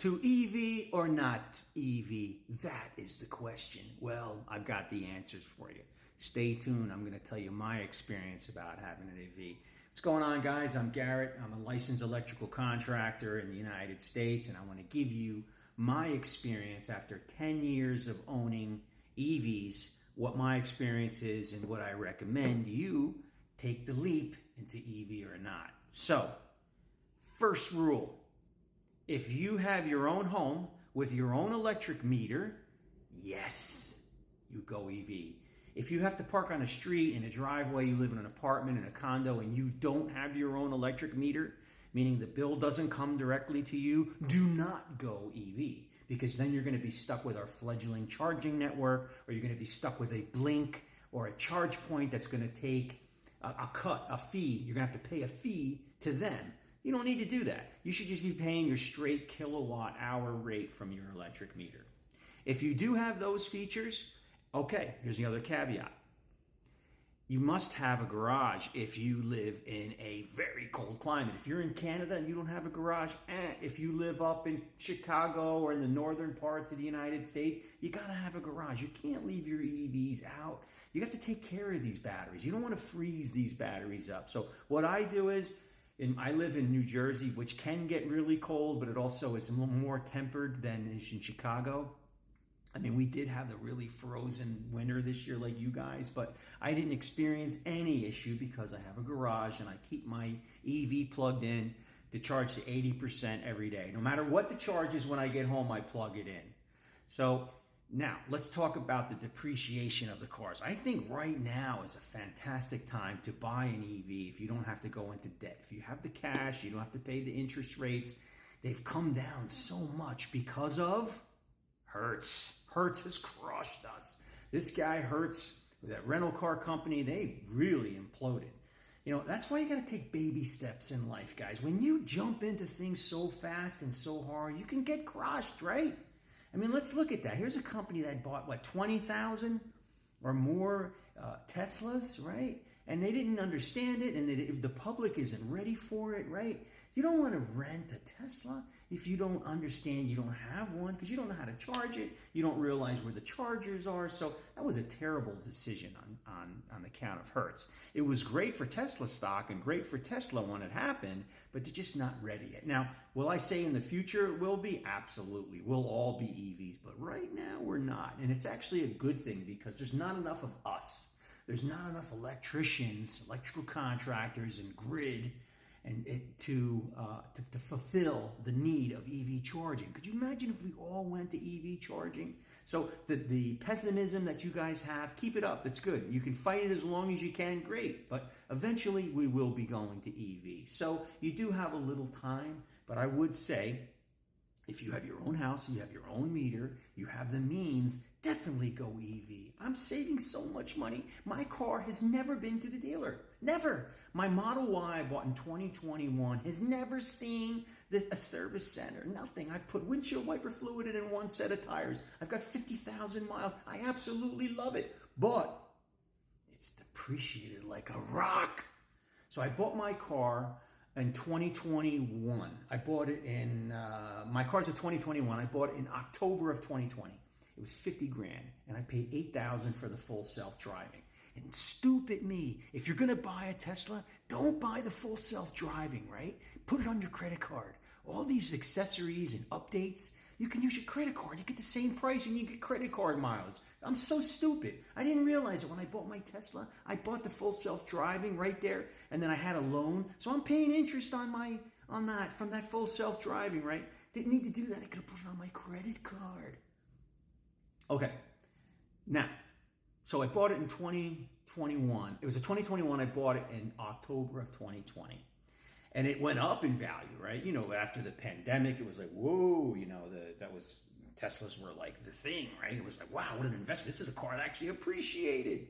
To EV or not EV? That is the question. Well, I've got the answers for you. Stay tuned. I'm going to tell you my experience about having an EV. What's going on, guys? I'm Garrett. I'm a licensed electrical contractor in the United States, and I want to give you my experience after 10 years of owning EVs, what my experience is and what I recommend you take the leap into EV or not. So, first rule. If you have your own home with your own electric meter, yes, you go EV. If you have to park on a street, in a driveway, you live in an apartment, in a condo, and you don't have your own electric meter, meaning the bill doesn't come directly to you, do not go EV. Because then you're going to be stuck with our fledgling charging network, or you're going to be stuck with a blink or a charge point that's going to take a fee. You're going to have to pay a fee to them. You don't need to do that. You should just be paying your straight kilowatt hour rate from your electric meter. If you do have those features, okay, here's the other caveat. You must have a garage if you live in a very cold climate. If you're in Canada and you don't have a garage, if you live up in Chicago or in the northern parts of the United States, you gotta have a garage. You can't leave your EVs out. You have to take care of these batteries. You don't want to freeze these batteries up. So what I do is, I live in New Jersey, which can get really cold, but it also is a little more tempered than is in Chicago. I mean, we did have the really frozen winter this year like you guys, but I didn't experience any issue because I have a garage and I keep my EV plugged in to charge to 80% every day. No matter what the charge is when I get home, I plug it in. So now, let's talk about the depreciation of the cars. I think right now is a fantastic time to buy an EV if you don't have to go into debt. If you have the cash, you don't have to pay the interest rates. They've come down so much because of Hertz. Hertz has crushed us. This guy, Hertz, that rental car company, they really imploded. You know, that's why you got to take baby steps in life, guys. When you jump into things so fast and so hard, you can get crushed, right? I mean, let's look at that. Here's a company that bought, 20,000 or more Teslas, right? And they didn't understand it, and the public isn't ready for it, right? You don't want to rent a Tesla if you don't understand you don't have one, because you don't know how to charge it. You don't realize where the chargers are. So that was a terrible decision on the count of Hertz. It was great for Tesla stock and great for Tesla when it happened, but they're just not ready yet. Now, will I say in the future it will be? Absolutely. We'll all be EVs, but right now we're not. And it's actually a good thing because there's not enough of us. There's not enough electricians, electrical contractors, and grid to fulfill the need of EV charging. Could you imagine if we all went to EV charging? So the pessimism that you guys have, keep it up. It's good. You can fight it as long as you can. Great. But eventually we will be going to EV. So you do have a little time, but I would say, if you have your own house, you have your own meter, you have the means, definitely go EV. I'm saving so much money. My car has never been to the dealer. Never. My Model Y I bought in 2021 has never seen a service center. Nothing. I've put windshield wiper fluid in one set of tires. I've got 50,000 miles. I absolutely love it. But it's depreciated like a rock. So I bought my car in 2021. I bought it in, my car's a 2021. I bought it in October of 2020. It was 50 grand, and I paid 8,000 for the full self-driving. And stupid me, if you're gonna buy a Tesla, don't buy the full self-driving, right? Put it on your credit card. All these accessories and updates, you can use your credit card. You get the same price and you get credit card mileage. I'm so stupid. I didn't realize it when I bought my Tesla. I bought the full self-driving right there, and then I had a loan. So I'm paying interest on that from that full self-driving, right? Didn't need to do that. I could have put it on my credit card. Okay. Now, so I bought it in 2021. It was a 2021. I bought it in October of 2020. And it went up in value, right? You know, after the pandemic, it was like, whoa, you know, Teslas were like the thing, right? It was like, wow, what an investment. This is a car that actually appreciated.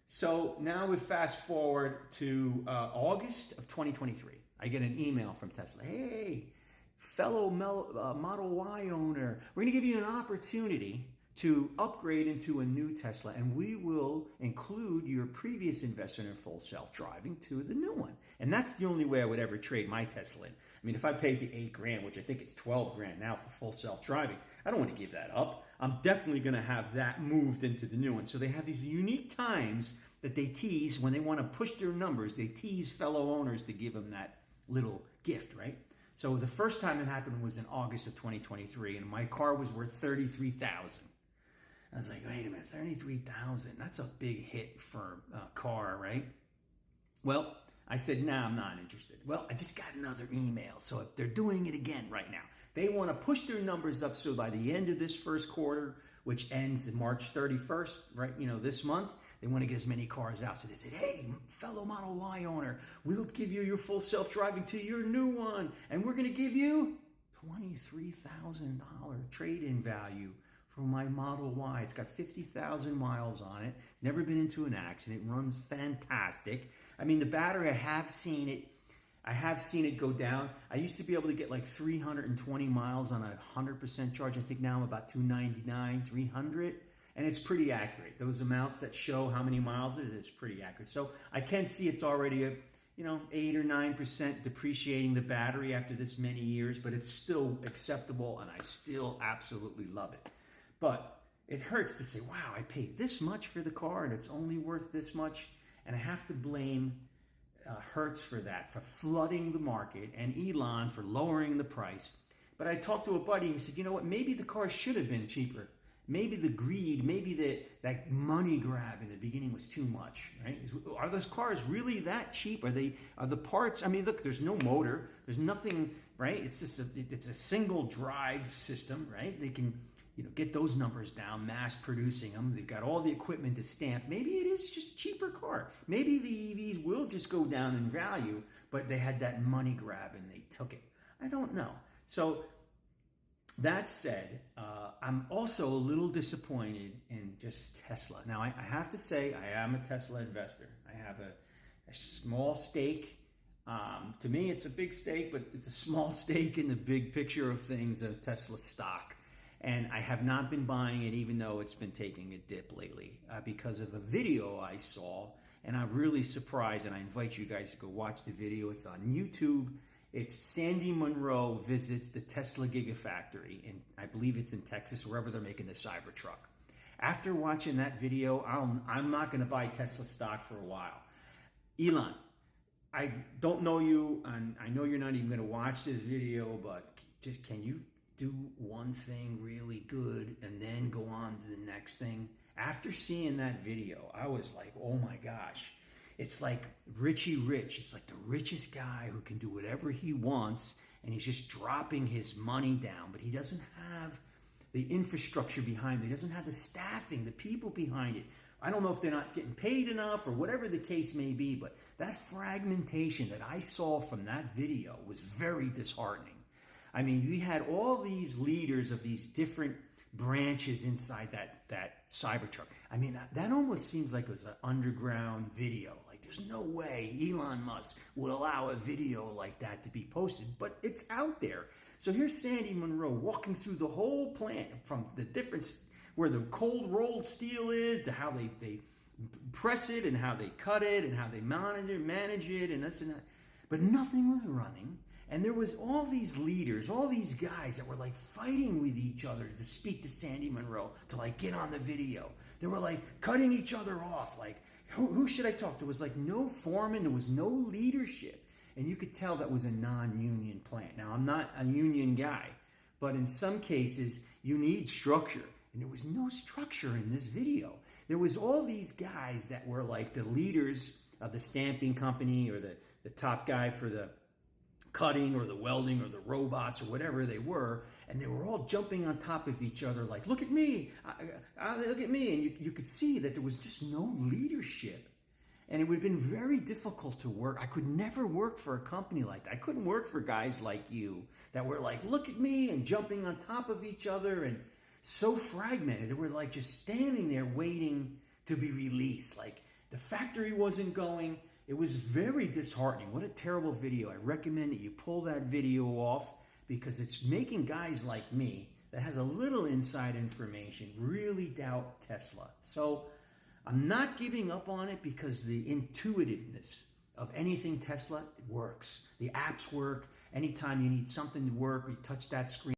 So now we fast forward to August of 2023. I get an email from Tesla. Hey, fellow Model Y owner, we're going to give you an opportunity to upgrade into a new Tesla, and we will include your previous investment in full self-driving to the new one. And that's the only way I would ever trade my Tesla in. I mean, if I paid the $8,000, which I think it's $12,000 now for full self-driving, I don't want to give that up. I'm definitely going to have that moved into the new one. So they have these unique times that they tease when they want to push their numbers. They tease fellow owners to give them that little gift, right? So the first time it happened was in August of 2023, and my car was worth $33,000. I was like, wait a minute, $33,000? That's a big hit for a car, right? Well, I said, nah, I'm not interested. Well, I just got another email. So if they're doing it again right now, they want to push their numbers up. So by the end of this first quarter, which ends in March 31st, right, this month, they want to get as many cars out. So they said, hey, fellow Model Y owner, we'll give you your full self-driving to your new one, and we're going to give you $23,000 trade-in value for my Model Y. It's got 50,000 miles on it. Never been into an accident. It runs fantastic. I mean, the battery, I have seen it go down. I used to be able to get like 320 miles on a 100% charge. I think now I'm about 299, 300. And it's pretty accurate. Those amounts that show how many miles it is, it's pretty accurate. So I can see it's already a 8 or 9% depreciating the battery after this many years, but it's still acceptable, and I still absolutely love it. But it hurts to say, wow, I paid this much for the car and it's only worth this much. And I have to blame Hertz for that, for flooding the market, and Elon for lowering the price. But I talked to a buddy, he said, you know what, maybe the car should have been cheaper. Maybe the greed, maybe that money grab in the beginning was too much, right? Are those cars really that cheap? Are the parts? I mean, look, there's no motor, there's nothing, right? It's just it's a single drive system, right? They can get those numbers down, mass producing them. They've got all the equipment to stamp. Maybe it is just a cheaper car. Maybe the EVs will just go down in value, but they had that money grab and they took it. I don't know. So that said, I'm also a little disappointed in just Tesla. Now, I have to say I am a Tesla investor. I have a small stake. To me, it's a big stake, but it's a small stake in the big picture of things of Tesla stock. And I have not been buying it, even though it's been taking a dip lately, because of a video I saw. And I'm really surprised, and I invite you guys to go watch the video. It's on YouTube. It's Sandy Munro visits the Tesla Gigafactory, and I believe it's in Texas, wherever they're making the Cybertruck. After watching that video, I'm not going to buy Tesla stock for a while. Elon, I don't know you, and I know you're not even going to watch this video, but just can you do one thing really good and then go on to the next thing? After seeing that video, I was like, oh my gosh. It's like Richie Rich. It's like the richest guy who can do whatever he wants, and he's just dropping his money down, but he doesn't have the infrastructure behind it. He doesn't have the staffing, the people behind it. I don't know if they're not getting paid enough or whatever the case may be, but that fragmentation that I saw from that video was very disheartening. I mean, we had all these leaders of these different branches inside that Cybertruck. I mean, that almost seems like it was an underground video. Like, there's no way Elon Musk would allow a video like that to be posted, but it's out there. So here's Sandy Munro walking through the whole plant, from the different, where the cold rolled steel is, to how they press it and how they cut it and how they manage it and this and that. But nothing was running. And there was all these leaders, all these guys that were like fighting with each other to speak to Sandy Munro, to like get on the video. They were like cutting each other off. Like, who should I talk to? There was like no foreman. There was no leadership. And you could tell that was a non-union plant. Now, I'm not a union guy, but in some cases, you need structure. And there was no structure in this video. There was all these guys that were like the leaders of the stamping company, or the top guy for the cutting or the welding or the robots or whatever they were, and they were all jumping on top of each other like, look at me, look at me. And you could see that there was just no leadership. And it would have been very difficult to work. I could never work for a company like that. I couldn't work for guys like you that were like, look at me, and jumping on top of each other, and so fragmented. They were like just standing there waiting to be released. Like the factory wasn't going. It was very disheartening. What a terrible video. I recommend that you pull that video off, because it's making guys like me that has a little inside information really doubt Tesla. So I'm not giving up on it, because the intuitiveness of anything Tesla works. The apps work. Anytime you need something to work, or you touch that screen,